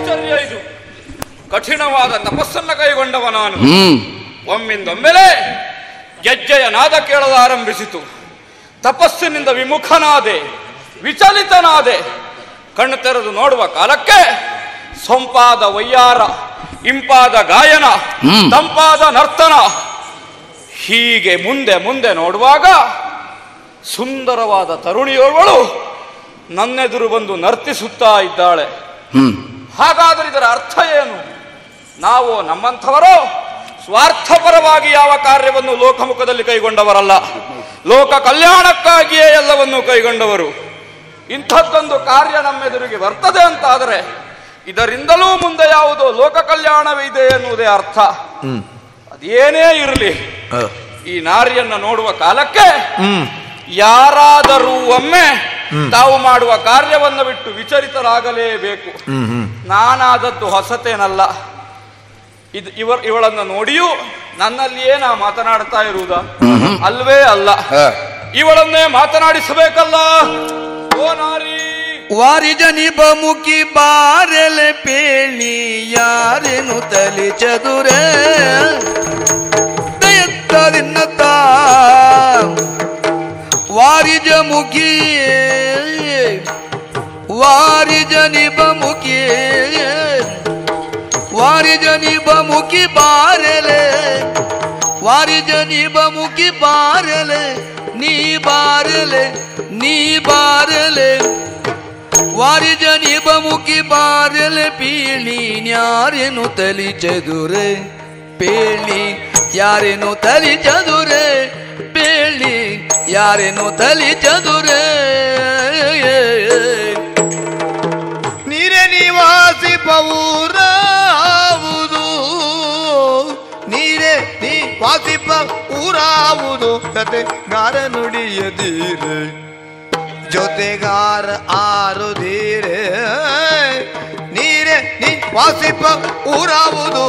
ಬ್ರಹ್ಮಚರ್ಯ ಇದು. ಕಠಿಣವಾದ ತಪಸ್ಸನ್ನ ಕೈಗೊಂಡವ ನಾನು. ಒಮ್ಮಿಂದೊಮ್ಮೆಲೆ ಗೆಜ್ಜೆಯ ನಾದ ಕೇಳಲು ಆರಂಭಿಸಿತು. ತಪಸ್ಸಿನಿಂದ ವಿಮುಖನಾದೆ, ವಿಚಲಿತನಾದೆ. ಕಣ್ಣು ತೆರೆದು ನೋಡುವ ಕಾಲಕ್ಕೆ ಸೊಂಪಾದ ವಯ್ಯಾರ, ಇಂಪಾದ ಗಾಯನ, ತಂಪಾದ ನರ್ತನ. ಹೀಗೆ ಮುಂದೆ ಮುಂದೆ ನೋಡುವಾಗ ಸುಂದರವಾದ ತರುಣಿಯೋರ್ವಳು ನನ್ನೆದುರು ಬಂದು ನರ್ತಿಸುತ್ತಾ ಇದ್ದಾಳೆ. ಹಾಗಾದರೆ ಇದರ ಅರ್ಥ ಏನು? ನಾವು ನಮ್ಮಂಥವರೋ ಸ್ವಾರ್ಥಪರವಾಗಿ ಯಾವ ಕಾರ್ಯವನ್ನು ಲೋಕಮುಖದಲ್ಲಿ ಕೈಗೊಂಡವರಲ್ಲ, ಲೋಕ ಕಲ್ಯಾಣಕ್ಕಾಗಿಯೇ ಎಲ್ಲವನ್ನೂ ಕೈಗೊಂಡವರು. ಇಂಥದ್ದೊಂದು ಕಾರ್ಯ ನಮ್ಮೆದುರಿಗೆ ಬರ್ತದೆ ಅಂತಾದರೆ ಇದರಿಂದಲೂ ಮುಂದೆ ಯಾವುದೋ ಲೋಕ ಕಲ್ಯಾಣವಿದೆ ಎನ್ನುವುದೇ ಅರ್ಥ. ಅದೇನೇ ಇರಲಿ, ಈ ನಾರಿಯನ್ನ ನೋಡುವ ಕಾಲಕ್ಕೆ ಯಾರಾದರೂ ಒಮ್ಮೆ ತಾವು ಮಾಡುವ ಕಾರ್ಯವನ್ನು ಬಿಟ್ಟು ವಿಚಲಿತರಾಗಲೇಬೇಕು. ನಾನಾದದ್ದು ಹೊಸತೇನಲ್ಲ. ಇವಳನ್ನು ನೋಡಿಯೂ ನನ್ನಲ್ಲಿಯೇ ನಾ ಮಾತನಾಡ್ತಾ ಇರುವುದ ಅಲ್ವೇ ಅಲ್ಲ, ಇವಳನ್ನೇ ಮಾತನಾಡಿಸಬೇಕಲ್ಲ. ಓ ನಾರಿ, ವಾರಿಜನಿ ಬಮುಖಿ ಬಾರೆಲೆ ಪೇಣಿ ಯಾರೇನು ತಲೆ ಚದುರೆ ದಯತ್ತರಿನ್ನತ ವಾರಿಜ ಮುಖಿ ವಾರಿಜನಿ ಬಮುಖಿ ವಾರಿಜನಿ ಬಮುಖಿ ಬಾರೆಲೆ ವಾರಿಜನಿ ಬಮುಖಿ ಬಾರೆಲೆ ನೀ ಬಾರೆಲೆ ನೀ ಬಾರೆಲೆ ವಾರಿಜನಿ ಬಮುಖಿ ಬಾರೆಲೆ ಪೀಳಿ ಯಾರೇನು ತಲಿ ಚದುರೆ ಪೇಳಿ ಯಾರೇನು ತಲಿ ಚದುರೆ ಪೇಳಿ ಯಾರೇನು ತಲಿ ಚದುರೆ ನೀರೆ ನಿವಾಸಿ ಪೌರಾವುದು ನೀರೆ ನೀ ವಾಸಿಪ ಊರಾವುದು ಕತೆಗಾರ ನುಡಿಯದೀರೆ ಜೊತೆಗಾರ ಆರುದೀರೆ ನೀರೆ ನೀ ವಾಸಿಪ ಊರಾವುದು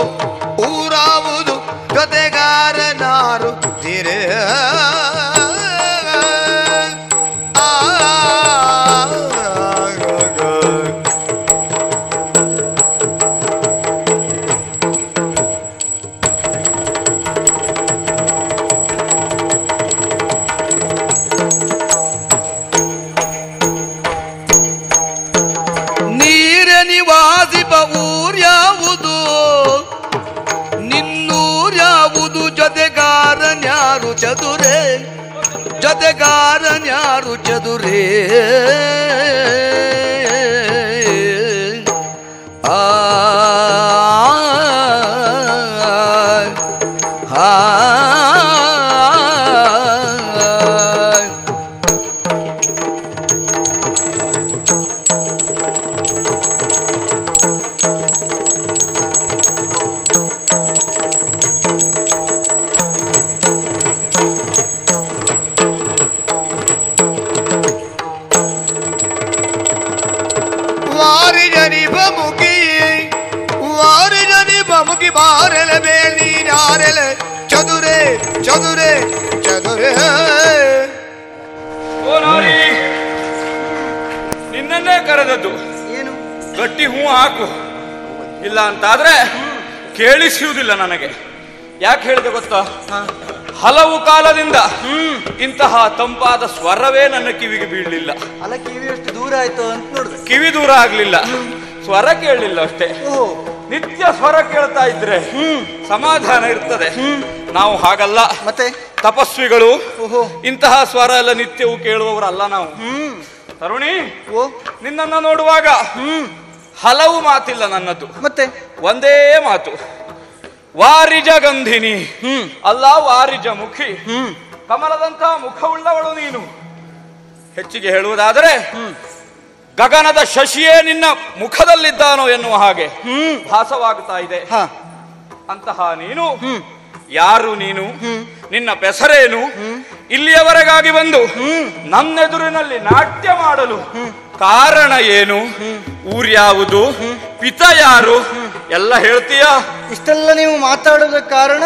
ಊರಾವುದು ಜೊತೆಗಾರನಾರು ತೀರೆ ಜೊತೆಗಾರನ್ಯಾರು ಚದುರೆ ಜೊತೆಗಾರನ್ಯಾರು ಚದುರೆ ಆ ಮುಗಿ ಬಾರೆಲೆ ಬೇಳಿ ನಾರೆಲೆ ಚದುರೆ ಚದುರೆ ಚದುರೆ. ಓ ನಾರಿ, ನಿನ್ನನ್ನೇ ಕರೆದದ್ದು. ಏನು ಗಟ್ಟಿ ಹೂ ಹಾಕು, ಇಲ್ಲ ಅಂತಾದ್ರೆ ಕೇಳಿಸುವುದಿಲ್ಲ ನನಗೆ. ಯಾಕೆ ಹೇಳಿದೆ ಗೊತ್ತಾ? ಹಲವು ಕಾಲದಿಂದ ಇಂತಹ ತಂಪಾದ ಸ್ವರವೇ ನನ್ನ ಕಿವಿಗೆ ಬೀಳಲಿಲ್ಲ. ಅಲ್ಲ, ಕಿವಿ ಎಷ್ಟು ದೂರ ಆಯ್ತು ಅಂತ ನೋಡಿದೆ. ಕಿವಿ ದೂರ ಆಗ್ಲಿಲ್ಲ, ಸ್ವರ ಕೇಳಲಿಲ್ಲ ಅಷ್ಟೇ. ನಿತ್ಯ ಸ್ವರ ಕೇಳ್ತಾ ಇದ್ರೆ ಸಮಾಧಾನ ಇರ್ತದೆ. ನಾವು ಹಾಗಲ್ಲ, ಮತ್ತೆ ತಪಸ್ವಿಗಳು. ಇಂತಹ ಸ್ವರ ಎಲ್ಲ ನಿತ್ಯವೂ ಕೇಳುವವರಲ್ಲ ನಾವು. ತರುಣಿ, ನಿನ್ನನ್ನ ನೋಡುವಾಗ ಹಲವು ಮಾತಿಲ್ಲ ನನ್ನದು, ಮತ್ತೆ ಒಂದೇ ಮಾತು. ವಾರಿಜ ಗಂಧಿನಿ ಅಲ್ಲ, ವಾರಿಜ ಮುಖಿ. ಕಮಲದಂತಹ ಮುಖವುಳ್ಳವಳು ನೀನು. ಹೆಚ್ಚಿಗೆ ಹೇಳುವುದಾದರೆ ಗಗನದ ಶಶಿಯೇ ನಿನ್ನ ಮುಖದಲ್ಲಿದ್ದಾನೋ ಎನ್ನುವ ಹಾಗೆ ಭಾಸವಾಗ್ತಾ ಇದೆ. ಅಂತಹ ನೀನು ಯಾರು? ನೀನು ನಿನ್ನ ಹೆಸರೇನು? ಇಲ್ಲಿಯವರೆಗಾಗಿ ಬಂದು ನನ್ನೆದುರಿನಲ್ಲಿ ನಾಟ್ಯ ಮಾಡಲು ಕಾರಣ ಏನು? ಊರ್ಯಾವುದು? ಪಿತ ಯಾರು? ಎಲ್ಲ ಹೇಳ್ತೀಯಾ? ಇಷ್ಟೆಲ್ಲ ನೀವು ಮಾತಾಡೋದ ಕಾರಣ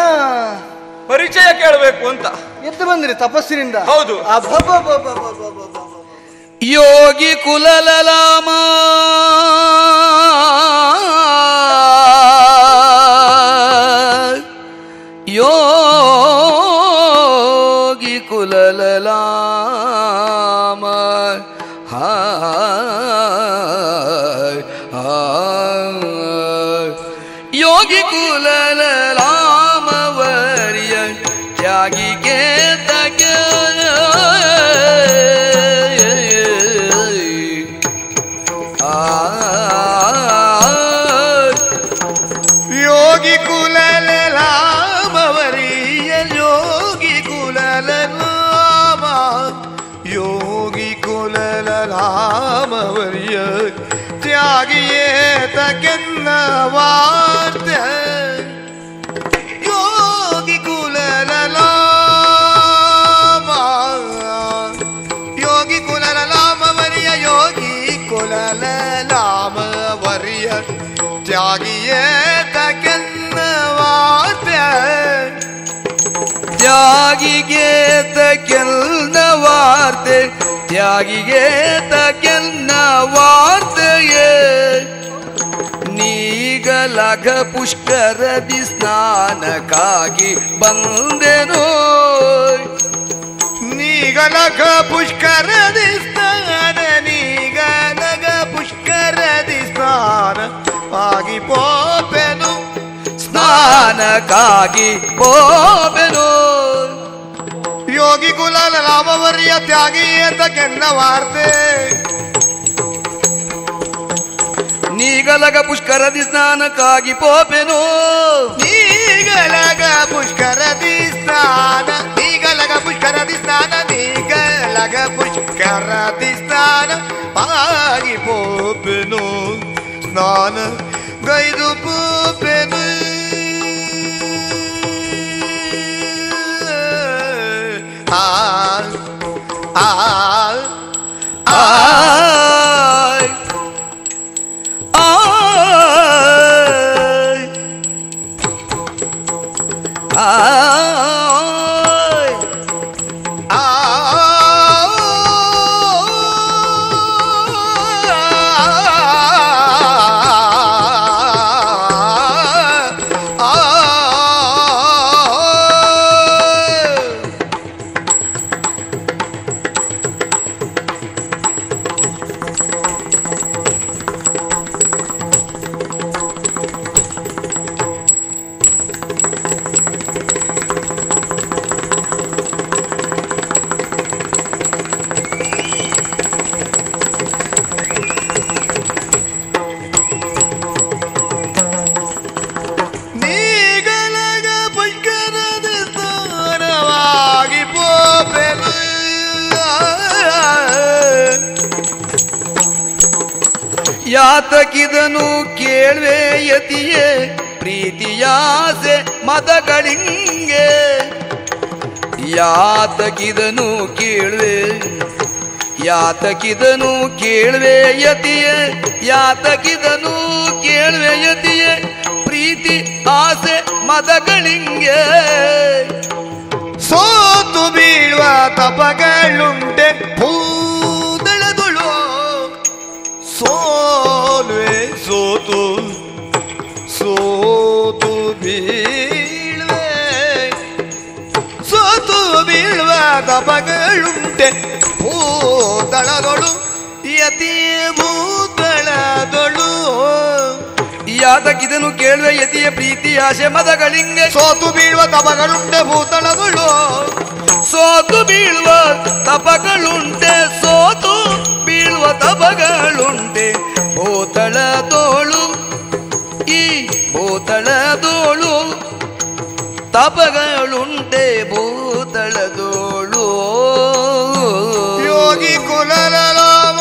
ಪರಿಚಯ ಕೇಳಬೇಕು ಅಂತ ಎದ್ದು ಬಂದ್ರಿ ತಪಸ್ಸಿನಿಂದ. ಹೌದು. ಯೋಗಿ ಕುಲಲಲಾಮ ಯೋಗಿ ಕುಲಲಾಮವರ್ಯ ತ್ಯಾಗಿಗೆ ತಗ ಯೋಗಿ ಕುಲಲಾಮವರಿಯ ಯೋಗಿ ಕುಲಲಾಮ ಯೋಗಿ ಕುಲಲಾಮವರಿಯ ತ್ಯಾಗಿಯೇ ತಗೆನ್ನ ವಾರ್ತ ಯೋಗಿ ಕುಲಲಾಮ ಯೋಗಿ ಕುಲಲಾಮವರಿಯ ಯೋಗಿ ಕುಲಲಾಮವರಿಯ ತ್ಯಾಗಿಯೇ ತಗೆನ್ನ ವಾರ್ತ ತ್ಯಾಗಿಗೆ ತಗೆನ್ನ ವಾರ್ತೆ ತ್ಯಾಗಿಗೆ ತಗೆನ್ನ ವಾರ್ತೆಯೇ ನೀಗಲಘ ಪುಷ್ಕರದಿ ಸ್ನಾನಕ್ಕಾಗಿ ಬಂದೆನೋ ನೀಗಲಘ ಪುಷ್ಕರದಿ ಸ್ನಾನ ನೀಗಲಘ ಪುಷ್ಕರದಿ ಸ್ನಾನ ಆಗಿ ಪೋಪೆನು ಸ್ನಾನಕ್ಕಾಗಿ ಪೋಪೆನು ಯೋಗಿ ಕುಲಲಾಮವರ್ಯ ತ್ಯಾಗಿಯೇ ತಗೆನ್ನ ವಾರ್ತೆ ನೀಗಲಗ ಪುಷ್ಕರದಿ ಸ್ನಾನಕ್ಕಾಗಿ ಪೋಪೆನು ನೀಗಲಗ ಪುಷ್ಕರದಿ ಸ್ನಾನ ನೀಗಲಗ ಪುಷ್ಕರದಿ ಸ್ನಾನ ನೀಗಲಗ ಪುಷ್ಕರದಿ ಸ್ನಾನ ಆಗಿ ಪೋಪೆನು ಸ್ನಾನ ಗೈದು ಪೋಪೆನು ಆ ಆ ಆ ಯಾತಕಿದನು ಕೇಳ್ವೆ ಯತಿಯೇ ಪ್ರೀತಿಯಾಸೆ ಮದಗಳಿಂಗೆ ಯಾತಕಿದನು ಕೇಳ್ವೆ ಯತಿಯೇ ಯಾತಕಿದನು ಕೇಳ್ವೆ ಯತಿಯೇ ಪ್ರೀತಿ ಆಸೆ ಮದಗಳಿಂಗೆ ಸೋತು ಬೀಳುವ ತಪಗಳುಂಟೆ ಭೂದಳದುಳು ಸೋಲುವೆ ಸೋತು ಬೀಳುವ ತಪಗಳುಂಟೆ ಭೂದಳದೊಳು ಯತಿ ಭೂದಳದೊಳು ಯಾತಕಿದನು ಕೇಳುವ ಯತಿಯ ಪ್ರೀತಿ ಆಶೆ ಮದಗಳಿಂಗೆ ಸೋತು ಬೀಳುವ ತಪಗಳುಂಟೆ ಭೂತಳದೊಳು ಸೋತು ಬೀಳುವ ತಪಗಳುಂಟೆ ಭೂತಳದೋಳು ಈ ಭೂತಳದೋಳು ತಪಗಳುಂಟೆ ಭೂತಳದೋಳು ಯೋಗಿ ಕುಲಲಾಮ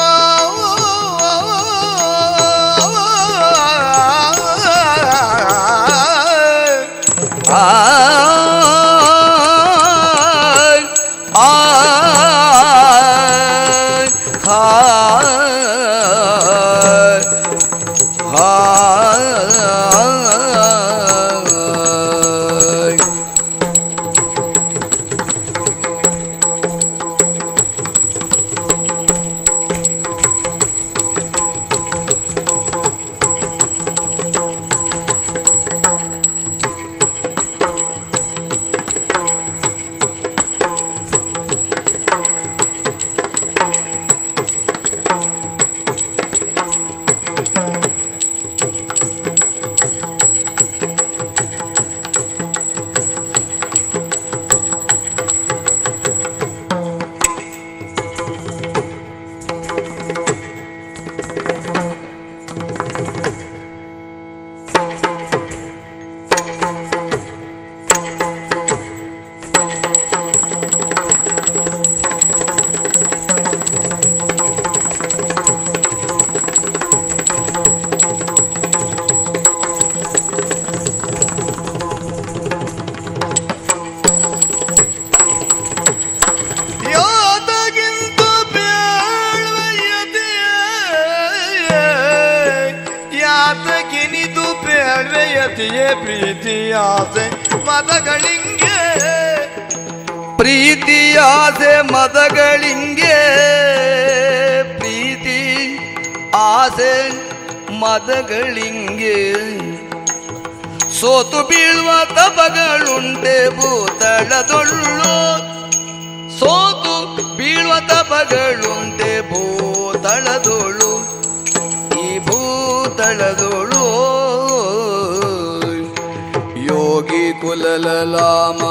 ಯಾಕಿನಿದು ಬೇಳ್ವೆಯತಿಯೇ ಪ್ರೀತಿ ಆಸೆ ಮದಗಳಿಂಗೆ ಪ್ರೀತಿಯಾಸೆ ಮದಗಳಿಂಗೆ ಪ್ರೀತಿ ಆಸೆ ಮದಗಳಿಂಗೆ ಸೋತು ಬೀಳುವ ತಪಗಳುಂಟೆ ಭೂತಳದೊಳ್ಳು ಸೋತು ಬೀಳುವ ತಪಗಳುಂಟೆ ಭೂತಳದೊಳು ಈ ಭೂತಳದೊಳು ಯೋಗಿ ಕುಲಲಲಾಮ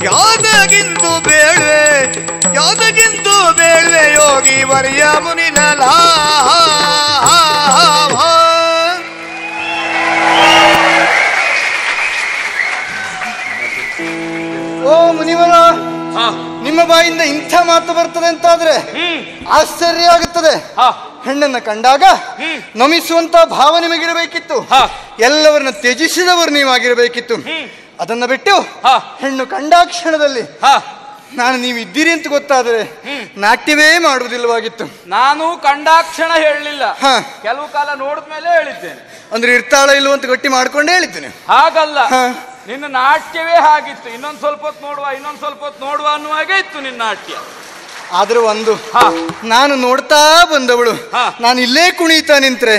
ಯಾದಗಿಂದು ಬೇಳ್ವೆ ಯೋಗಿ ವರ್ಯ ಮುನಿನಲ ಓ ಮುನಿವರ, ನಿಮ್ಮ ಬಾಯಿಂದ ಇಂಥ ಮಾತು ಬರ್ತದೆ ಅಂತಾದ್ರೆ ಆಶ್ಚರ್ಯ ಆಗುತ್ತದೆ. ಹೆಣ್ಣನ್ನ ಕಂಡಾಗ ನಮಿಸುವಂತ ಭಾವ ನಿಮಗಿರಬೇಕಿತ್ತು. ಎಲ್ಲವರನ್ನ ತ್ಯಜಿಸಿದವರು ನೀವಾಗಿರಬೇಕಿತ್ತು. ಅದನ್ನ ಬಿಟ್ಟು ಹೆಣ್ಣು ಕಂಡಾಕ್ಷಣದಲ್ಲಿ ನಾನು ನೀವು ಇದ್ದೀರಿ ಅಂತ ಗೊತ್ತಾದರೆ ನಾಟ್ಯವೇ ಮಾಡುವುದಿಲ್ಲವಾಗಿತ್ತು. ನಾನು ಕಂಡಾಕ್ಷಣ ಹೇಳಲಿಲ್ಲ, ಕೆಲವು ಕಾಲ ನೋಡಿದ್ಮೇಲೆ ಹೇಳಿದ್ದೇನೆ. ಅಂದ್ರೆ ಇರ್ತಾಳ ಇಲ್ವ ಅಂತ ಗಟ್ಟಿ ಮಾಡ್ಕೊಂಡೇ ಹೇಳಿದ್ದೇನೆ. ಹಾಗಲ್ಲ, ನಿನ್ನ ನಾಟ್ಯವೇ ಹಾಗಿತ್ತು. ಇನ್ನೊಂದ್ ಸ್ವಲ್ಪ ಹೊತ್ತು ನೋಡುವ, ಇನ್ನೊಂದ್ ಸ್ವಲ್ಪ ಹೊತ್ತು ನೋಡುವ ಅನ್ನುವಾಗೆ ಇತ್ತು ನಿನ್ನ ನಾಟ್ಯ. ಆದ್ರೂ ಒಂದು, ನಾನು ನೋಡ್ತಾ ಬಂದವಳು, ನಾನು ಇಲ್ಲೇ ಕುಣಿತಾ ನಿಂತ್ರೆ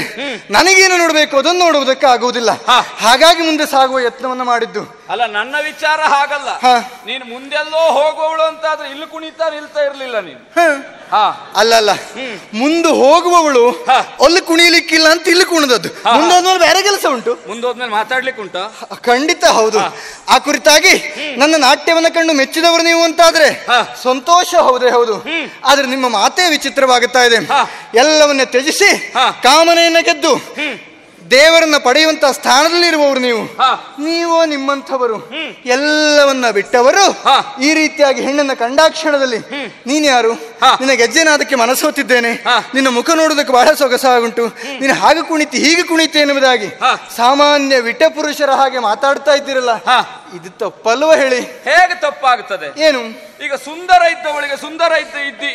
ನನಗೇನು ನೋಡ್ಬೇಕು ಅದನ್ನು ನೋಡುವುದಕ್ಕೆ ಆಗುವುದಿಲ್ಲ. ಹಾಗಾಗಿ ಮುಂದೆ ಸಾಗುವ ಯತ್ನವನ್ನ ಮಾಡಿದ್ದು. ಅಲ್ಲ, ನನ್ನ ವಿಚಾರ ಹಾಗಲ್ಲ. ನೀನು ಮುಂದೆಲ್ಲೋ ಹೋಗುವವಳು ಅಂತಾದ್ರೆ ಇಲ್ಲಿ ಕುಣಿತಾ ನಿಲ್ತಾ ಇರ್ಲಿಲ್ಲ ನೀನು. ಅಲ್ಲ, ಮುಂದೆ ಹೋಗುವವಳು ಅಲ್ಲಿ ಕುಣಿಲಿಕ್ಕಿಲ್ಲ ಅಂತ ಇಲ್ಲಿ ಕುಣಿದದ್ದು. ಮುಂದೋದ್ಮೇಲೆ ಬೇರೆ ಕೆಲಸ ಉಂಟು, ಮುಂದೋದ್ಮೇಲೆ ಮಾತಾಡ್ಲಿಕ್ಕೆ ಉಂಟು. ಖಂಡಿತ ಹೌದು. ಆ ಕುರಿತಾಗಿ ನನ್ನ ನಾಟ್ಯವನ್ನ ಕಂಡು ಮೆಚ್ಚಿದವರು ನೀವು ಅಂತಾದ್ರೆ ಸಂತೋಷ. ಹೌದೇ ಹೌದು. ಆದ್ರೆ ನಿಮ್ಮ ಮಾತೇ ವಿಚಿತ್ರವಾಗುತ್ತಾ ಇದೆ. ಎಲ್ಲವನ್ನ ತ್ಯಜಿಸಿ ಕಾಮನೆಯನ್ನ ಗೆದ್ದು ದೇವರನ್ನ ಪಡೆಯುವಂತ ಸ್ಥಾನದಲ್ಲಿರುವವರು ನೀವು ನಿಮ್ಮಂಥವರು ಎಲ್ಲವನ್ನ ಬಿಟ್ಟವರು ಈ ರೀತಿಯಾಗಿ ಹೆಣ್ಣನ್ನ ಕಂಡಾಕ್ಷಣದಲ್ಲಿ ನೀನ್ ಯಾರು, ನಿನ್ನ ಗೆಜ್ಜೆನಾದಕ್ಕೆ ಮನಸ್ಸೋತಿದ್ದೇನೆ, ನಿನ್ನ ಮುಖ ನೋಡುವುದಕ್ಕೆ ಬಹಳ ಸೊಗಸಾಗುಂಟು, ನೀನು ಹಾಗೆ ಕುಣಿತಿ ಹೀಗೆ ಕುಣಿತಿ ಎನ್ನುವುದಾಗಿ ಸಾಮಾನ್ಯ ವಿಟ ಪುರುಷರ ಹಾಗೆ ಮಾತಾಡ್ತಾ ಇದ್ದೀರಲ್ಲ, ಇದು ತಪ್ಪಲ್ವ ಹೇಳಿ? ಹೇಗೆ ತಪ್ಪಾಗ್ತದೆ? ಏನು ಈಗ ಸುಂದರ ಇದ್ದವಳಿಗೆ ಸುಂದರ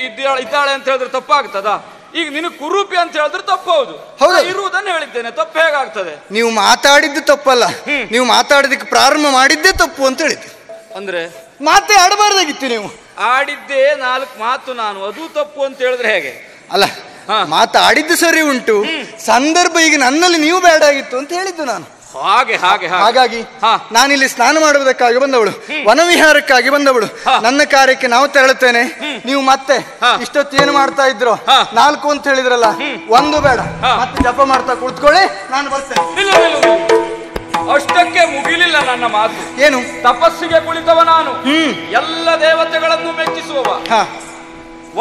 ಇದ್ದಾಳೆ ಅಂತ ಹೇಳಿದ್ರೆ ತಪ್ಪಾಗ್ತದಾ? ಈಗ ನೀನು ಕುರೂಪಿ ಅಂತ ಹೇಳಿದ್ರೆ ತಪ್ಪಬಹುದು. ಇರುವುದನ್ನು ಹೇಳಿದ್ದೇನೆ, ತಪ್ಪು ಹೇಗಾಗ್ತದೆ? ನೀವು ಮಾತಾಡಿದ್ದು ತಪ್ಪಲ್ಲ, ನೀವು ಮಾತಾಡೋದಕ್ಕೆ ಪ್ರಾರಂಭ ಮಾಡಿದ್ದೇ ತಪ್ಪು ಅಂತ ಹೇಳಿದ್ದು. ಅಂದ್ರೆ ಮಾತೇ ಆಡಬಾರ್ದಾಗಿತ್ತು. ನೀವು ಆಡಿದ್ದೇ 4 ಮಾತು, ನಾನು ಅದು ತಪ್ಪು ಅಂತ ಹೇಳಿದ್ರೆ ಹೇಗೆ? ಅಲ್ಲ, ಮಾತಾಡಿದ್ದು ಸರಿ ಉಂಟು, ಸಂದರ್ಭ ಈಗ ನನ್ನಲ್ಲಿ ನೀವು ಬೇಡ ಆಗಿತ್ತು ಅಂತ ಹೇಳಿದ್ದು ನಾನು. ಹಾಗಾಗಿ ನಾನಿಲ್ಲಿ ಸ್ನಾನ ಮಾಡುವುದಕ್ಕಾಗಿ ಬಂದವಳು, ವನವಿಹಾರಕ್ಕಾಗಿ ಬಂದವಳು. ನನ್ನ ಕಾರ್ಯಕ್ಕೆ ನಾವು ತೆರಳುತ್ತೇನೆ. ನೀವು ಮತ್ತೆ ಇಷ್ಟೊತ್ತು ಏನು ಮಾಡ್ತಾ ಇದ್ರು? 4 ಅಂತ ಹೇಳಿದ್ರಲ್ಲ, 1 ಬೇಡ, ಮತ್ತೆ ಜಪ ಮಾಡ್ತಾ ಕುಳಿತುಕೊಳ್ಳಿ, ನಾನು ಬರ್ತೇನೆ. ಅಷ್ಟಕ್ಕೆ ಮುಗಿಲಿಲ್ಲ ನನ್ನ ಮಾತು. ಏನು? ತಪಸ್ಸಿಗೆ ಕುಳಿತವ ನಾನು, ಎಲ್ಲ ದೇವತೆಗಳನ್ನು ಮೆಚ್ಚಿಸುವವ.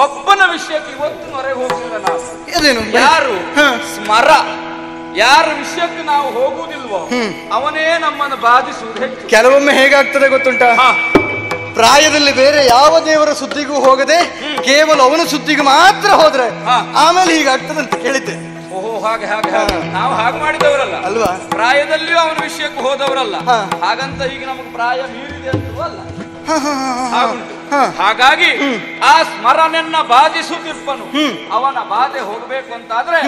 ಒಬ್ಬನ ವಿಷಯಕ್ಕೆ ಇವತ್ತು ಮೊರೆ ಹೋಗುವುದಿಲ್ಲ ನಾನು. ಅದೇನು? ಯಾರು ಸ್ಮರ, ಯಾರ ವಿಷಯಕ್ಕೆ ನಾವು ಹೋಗುವುದಿಲ್ವೋ ಅವನೇ ನಮ್ಮನ್ನು ಬಾಧಿಸುವುದು ಹೆಚ್ಚು. ಕೆಲವೊಮ್ಮೆ ಹೇಗಾಗ್ತದೆ ಗೊತ್ತುಂಟ, ಪ್ರಾಯದಲ್ಲಿ ಬೇರೆ ಯಾವ ದೇವರ ಸುದ್ದಿಗೂ ಹೋಗದೆ ಕೇವಲ ಅವನ ಸುದ್ದಿಗೂ ಮಾತ್ರ ಹೋದ್ರೆ ಆಮೇಲೆ ಹೀಗಾಗ್ತದಂತ ಕೇಳಿದ್ದೆ. ಓಹೋ, ಹಾಗೆ ಹಾಗೆ ಹಾಗೆ. ನಾವು ಹಾಗೆ ಮಾಡಿದವರಲ್ಲ ಅಲ್ವಾ? ಪ್ರಾಯದಲ್ಲಿಯೂ ಅವನ ವಿಷಯಕ್ಕೆ ಹೋದವರಲ್ಲ. ಹಾಗಂತ ಈಗ ನಮಗೆ ಪ್ರಾಯ ಮೀರಿದೆ ಅಂತೂ ಅಲ್ಲ. ಹಾಗಾಗಿ ಆ ಸ್ಮರಣೆಯನ್ನ ಬಾಧಿಸುತ್ತಿರ್ಪನು. ಅವನ ಬಾಧೆ ಹೋಗ್ಬೇಕು ಅಂತಾದ್ರೆ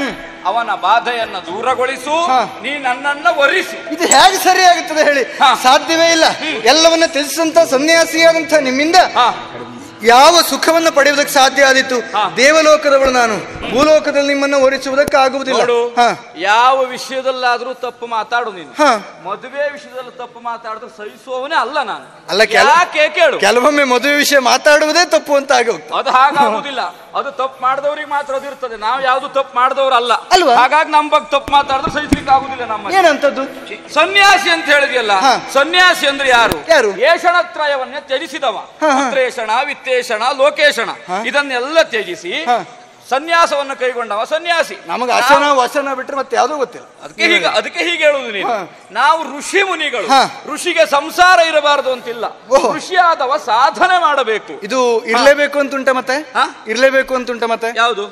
ಅವನ ಬಾಧೆಯನ್ನ ದೂರಗೊಳಿಸು, ನೀ ನನ್ನನ್ನ ವರಿಸು. ಇದು ಹೇಗೆ ಸರಿಯಾಗುತ್ತದೆ ಹೇಳಿ? ಸಾಧ್ಯವೇ ಇಲ್ಲ. ಎಲ್ಲವನ್ನ ತ್ಯಜಿಸಂತ ಸನ್ಯಾಸಿಯಾದಂತ ನಿಮ್ಮಿಂದ ಯಾವ ಸುಖವನ್ನು ಪಡೆಯುವುದಕ್ಕೆ ಸಾಧ್ಯ ಆದಿತ್ತು? ದೇವಲೋಕದವಳು ನಾನು, ಭೂಲೋಕದಲ್ಲಿ ನಿಮ್ಮನ್ನು ಹೊರಿಸುವುದಕ್ಕೆ ಆಗುವುದಿಲ್ಲ. ಯಾವ ವಿಷಯದಲ್ಲಾದ್ರೂ ತಪ್ಪು ಮಾತಾಡು ನೀನು. ಮದುವೆ ವಿಷಯದಲ್ಲಿ ತಪ್ಪು ಮಾತಾಡಿದ್ರೆ ಸಹಿಸುವವನೇ ಅಲ್ಲ ನಾನು. ಅಲ್ಲ, ಯಾಕೆ ಕೇಳು, ಕೆಲವೊಮ್ಮೆ ಮದುವೆ ವಿಷಯ ಮಾತಾಡುವುದೇ ತಪ್ಪು ಅಂತ ಆಗಿ ಹೋಗ್ತದೆ. ಅದು ಹಾಗಾಗುವುದಿಲ್ಲ. ಅದು ತಪ್ಪು ಮಾಡಿದವ್ರಿಗೆ ಮಾತ್ರ ಅದು ಇರ್ತದೆ. ನಾವು ಯಾವ್ದು ತಪ್ಪು ಮಾಡಿದವ್ರು ಅಲ್ಲ ಅಲ್ವಾ? ಹಾಗಾಗಿ ನಮ್ಮ ಬಗ್ಗೆ ತಪ್ಪು ಮಾತಾಡಿದ್ರೆ ಸಹಿಸ್ಲಿಕ್ಕೆ ಆಗುದಿಲ್ಲ. ನಮ್ಮ ಏನಂತದ್ದು ಸನ್ಯಾಸಿ ಅಂತ ಹೇಳಿದ್ಯಲ್ಲ, ಸನ್ಯಾಸಿ ಅಂದ್ರೆ ಯಾರು? ಏಷಣತ್ರಯವನ್ನೇ ತ್ಯಜಿಸಿದವ. ತ್ರೇಷಣ, ವಿತ್ತೇಷಣ, ಲೋಕೇಶಣ ಇದನ್ನೆಲ್ಲ ತ್ಯಜಿಸಿ ಸನ್ಯಾಸವನ್ನು ಕೈಗೊಂಡವ ಸನ್ಯಾಸಿ. ನಮಗೆ ಅಸನ ವಸನ ಬಿಟ್ಟರೆ ಮತ್ತೆ ಯಾವ್ದು ಗೊತ್ತಿಲ್ಲ. ಅದಕ್ಕೆ ಹೀಗೆ ಹೇಳುವುದು ನೀನು. ನಾವು ಋಷಿ ಮುನಿಗಳು. ಋಷಿಗೆ ಸಂಸಾರ ಇರಬಾರದು ಅಂತಿಲ್ಲ. ಋಷಿಯಾದವ ಸಾಧನೆ ಮಾಡಬೇಕು. ಇದು ಇರ್ಲೇಬೇಕು ಅಂತುಂಟ ಮತ್ತೆ? ಇರ್ಲೇಬೇಕು ಅಂತುಂಟ ಮತ್ತೆ? ಯಾವುದು?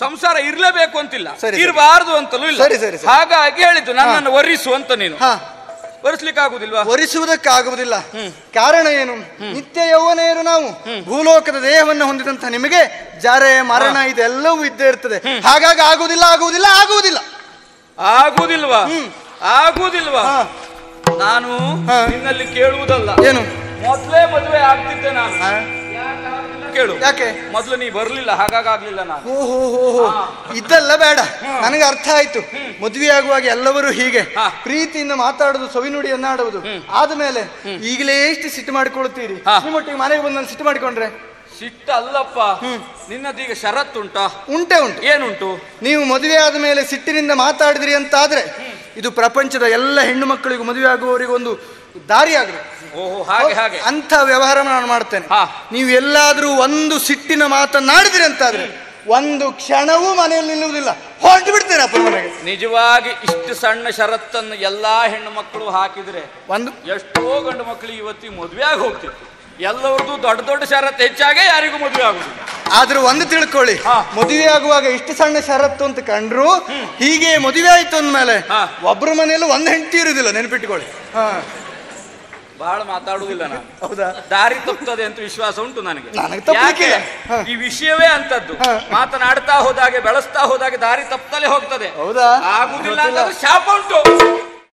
ಸಂಸಾರ ಇರ್ಲೇಬೇಕು ಅಂತಿಲ್ಲ, ಇರಬಾರದು ಅಂತಲೂ ಇಲ್ಲ. ಹಾಗಾಗಿ ಹೇಳಿದ್ದು ನನ್ನನ್ನು ವರಿಸು ಅಂತ. ನೀನು ವರಿಸ್ಲಿಕ್ಕೆ ಆಗುದಿಲ್ವಾ? ವರಿಸುವುದಕ್ಕಾಗುವುದಿಲ್ಲ. ಕಾರಣ ಏನು? ನಿತ್ಯ ಯೌವನೆಯರು ನಾವು. ಭೂಲೋಕದ ದೇಹವನ್ನು ಹೊಂದಿದಂತ ನಿಮಗೆ ಜರೆ ಮರಣ ಇದೆಲ್ಲವೂ ಇದ್ದೇ ಇರ್ತದೆ. ಹಾಗಾಗಿ ಆಗುವುದಿಲ್ಲ, ಆಗುವುದಿಲ್ಲ, ಆಗುವುದಿಲ್ಲ. ಆಗುವುದಿಲ್ವಾ? ಆಗುವುದಿಲ್ವಾ? ನಾನು ನಿನ್ನಲ್ಲಿ ಕೇಳುವುದಲ್ಲ. ಏನು? ಮೊದ್ಲೇ ಮದುವೆ ಆಗ್ತಿದ್ದೆ ನಾನು. ಕೇಳು. ಯಾಕೆ? ಮೊದ್ಲು ನೀ ಬರ್ಲಿಲ್ಲ, ಹಾಗಾಗ್ಲಿಲ್ಲ ನಾನು. ಇದೆಲ್ಲ ಬೇಡ, ನನಗೆ ಅರ್ಥ ಆಯ್ತು. ಮದುವೆ ಆಗುವಾಗ ಎಲ್ಲವರು ಹೀಗೆ ಪ್ರೀತಿಯಿಂದ ಮಾತಾಡುದು, ಸವಿನುಡಿಯನ್ನಾಡುವುದು. ಆದ್ಮೇಲೆ ಈಗಲೇ ಎಷ್ಟು ಸಿಟ್ಟು ಮಾಡಿಕೊಳ್ಳುತ್ತೀರಿ? ನಿಮ್ಮೊಟ್ಟಿಗೆ ಮನೆಗೆ ಬಂದು ನಾನು ಸಿಟ್ಟು ಮಾಡಿಕೊಂಡ್ರೆ? ಸಿಟ್ಟು ಅಲ್ಲಪ್ಪ, ನಿನ್ನದೀಗ ಷರತ್ತುಂಟಾ? ಉಂಟೆ ಉಂಟು. ಏನುಂಟು? ನೀವು ಮದುವೆ ಆದ ಮೇಲೆ ಸಿಟ್ಟಿನಿಂದ ಮಾತಾಡಿದ್ರಿ ಅಂತಾದ್ರೆ ಇದು ಪ್ರಪಂಚದ ಎಲ್ಲ ಹೆಣ್ಣು ಮಕ್ಕಳಿಗೂ ಮದುವೆ ಆಗುವವರಿಗೆ ಒಂದು ದಾರಿ ಆಗುತ್ತೆ. ಅಂತ ವ್ಯವಹಾರ ನಾನು ಮಾಡ್ತೇನೆ. ನೀವು ಎಲ್ಲಾದ್ರೂ ಒಂದು ಸಿಟ್ಟಿನ ಮಾತನ್ನಾಡಿದ್ರಿ ಅಂತಾದ್ರೆ ಒಂದು ಕ್ಷಣವೂ ಮನೆಯಲ್ಲಿ ನಿಲ್ಲುವುದಿಲ್ಲ, ಹೊರಟು ಬಿಡ್ತೇನೆ ಅಪ್ಪ ಮನೆಗೆ. ನಿಜವಾಗಿ ಇಷ್ಟು ಸಣ್ಣ ಷರತ್ತನ್ನು ಎಲ್ಲಾ ಹೆಣ್ಣು ಮಕ್ಕಳು ಹಾಕಿದ್ರೆ ಎಷ್ಟೋ ಗಂಡು ಮಕ್ಕಳಿಗೆ ಇವತ್ತಿಗೆ ಮದುವೆ ಆಗಿ ಹೋಗ್ತಿತ್ತು. ಎಲ್ಲರದ್ದು ದೊಡ್ಡ ದೊಡ್ಡ ಷರತ್ತು ಹೆಚ್ಚಾಗೆ ಯಾರಿಗೂ ಮದುವೆ ಆಗುದಿಲ್ಲ. ಆದ್ರೂ ಒಂದು ತಿಳ್ಕೊಳ್ಳಿ, ಮದುವೆ ಆಗುವಾಗ ಇಷ್ಟು ಸಣ್ಣ ಷರತ್ತು ಅಂತ ಕಂಡ್ರು ಹೀಗೆ ಮದುವೆ ಆಯ್ತು ಅಂದ್ಮೇಲೆ ಒಬ್ರ ಮನೆಯಲ್ಲೂ ಒಂದು ಹೆಂಡತಿ ಇರುದಿಲ್ಲ, ನೆನಪಿಟ್ಕೊಳ್ಳಿ. ಬಹಳ ಮಾತಾಡುವುದಿಲ್ಲ ನಾನು. ಹೌದಾ? ದಾರಿ ತಪ್ಪುತ್ತದೆ ಅಂತ ವಿಶ್ವಾಸ ಉಂಟು ನನಗೆ. ಯಾಕೆ? ಈ ವಿಷಯವೇ ಅಂತದ್ದು. ಮಾತನಾಡ್ತಾ ಹೋದಾಗೆ, ಬೆಳೆಸ್ತಾ ಹೋದಾಗೆ ದಾರಿ ತಪ್ಪತಲೇ ಹೋಗ್ತದೆ. ಹೌದಾ? ಆಗುದಿಲ್ಲ ಅಂದ್ರೆ ಶಾಪ ಉಂಟು.